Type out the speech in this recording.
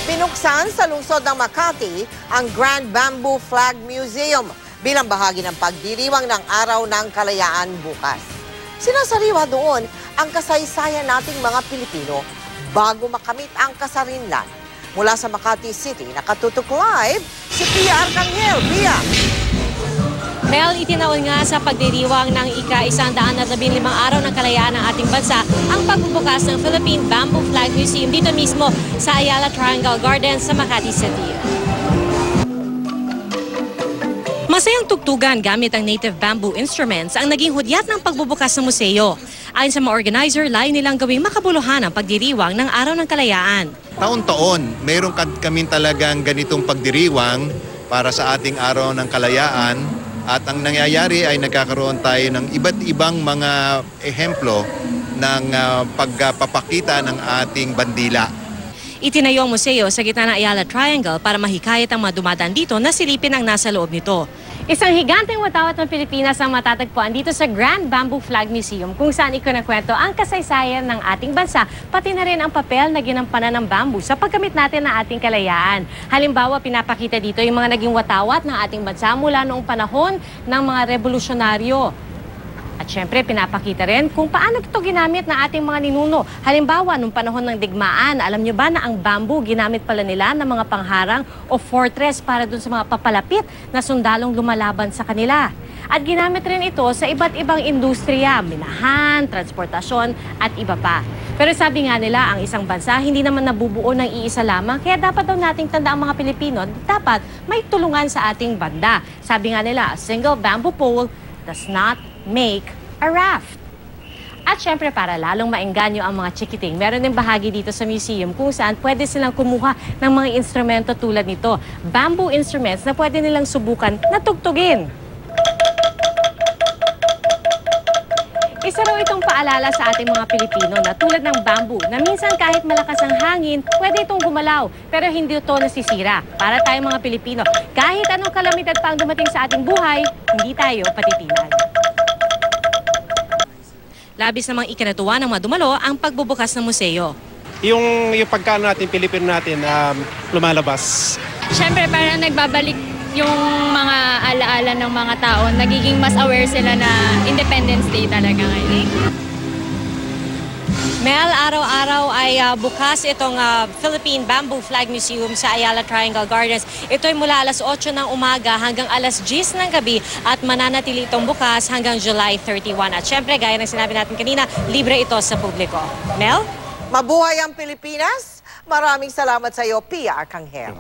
Pinuksan sa lungsod ng Makati ang Grand Bamboo Flag Museum bilang bahagi ng pagdiriwang ng Araw ng Kalayaan bukas. Sinasariwa doon ang kasaysayan nating mga Pilipino bago makamit ang kasarinlan. Mula sa Makati City, nakatutok live si Pia Arcangel. Pia! Mel, itinaon nga sa pagdiriwang ng ika-115 araw ng kalayaan ng ating bansa ang pagbubukas ng Philippine Bamboo Flag Museum dito mismo sa Ayala Triangle Gardens sa Makati City. Masayang tugtugan gamit ang native bamboo instruments ang naging hudyat ng pagbubukas ng museo. Ayon sa mga organizer, layo nilang gawing makabuluhan ang pagdiriwang ng Araw ng Kalayaan. Taon-taon, mayroon kami talagang ganitong pagdiriwang para sa ating Araw ng Kalayaan. At ang nangyayari ay nagkakaroon tayo ng iba't ibang mga ehemplo ng pagpapakita ng ating bandila. Itinayo ang museo sa gitna ng Ayala Triangle para mahikayat ang mga dumadaan dito na silipin ang nasa loob nito. Isang higanteng watawat ng Pilipinas ang matatagpuan dito sa Grand Bamboo Flag Museum kung saan ikinakwento ang kasaysayan ng ating bansa, pati na rin ang papel na ginampanan ng bamboo sa paggamit natin ng ating kalayaan. Halimbawa, pinapakita dito yung mga naging watawat ng ating bansa mula noong panahon ng mga revolusyonaryo. At syempre, pinapakita rin kung paano ito ginamit ng ating mga ninuno. Halimbawa, nung panahon ng digmaan, alam nyo ba na ang bamboo ginamit pala nila ng mga pangharang o fortress para dun sa mga papalapit na sundalong lumalaban sa kanila. At ginamit rin ito sa iba't ibang industriya, minahan, transportasyon at iba pa. Pero sabi nga nila, ang isang bansa hindi naman nabubuo ng iisa lamang, kaya dapat daw nating tanda ang mga Pilipino, dapat may tulungan sa ating banda. Sabi nga nila, a single bamboo pole does not make a raft. At syempre, para lalong maengganyo ang mga chikiting, meron din bahagi dito sa museum kung saan pwede silang kumuha ng mga instrumento tulad nito. Bamboo instruments na pwede nilang subukan na tugtugin. Isa raw itong paalala sa ating mga Pilipino na tulad ng bamboo na minsan kahit malakas ang hangin, pwede itong gumalaw pero hindi ito nasisira. Para tayong mga Pilipino, kahit anong kalamidad pa ang dumating sa ating buhay, hindi tayo patitinan. Labis namang ikinatuwa ng mga dumalo ang pagbubukas ng museo. Yung pagkaano natin, Pilipino natin, lumalabas. Siyempre, parang nagbabalik yung mga alaala ng mga tao. Nagiging mas aware sila na Independence Day talaga ngayon. Mel, araw-araw ay bukas itong Philippine Bamboo Flag Museum sa Ayala Triangle Gardens. Ito ay mula alas 8 ng umaga hanggang alas 10 ng gabi at mananatili itong bukas hanggang July 31. At syempre, gaya ng sinabi natin kanina, libre ito sa publiko. Mel? Mabuhay ang Pilipinas! Maraming salamat sa iyo, Pia Arcangel.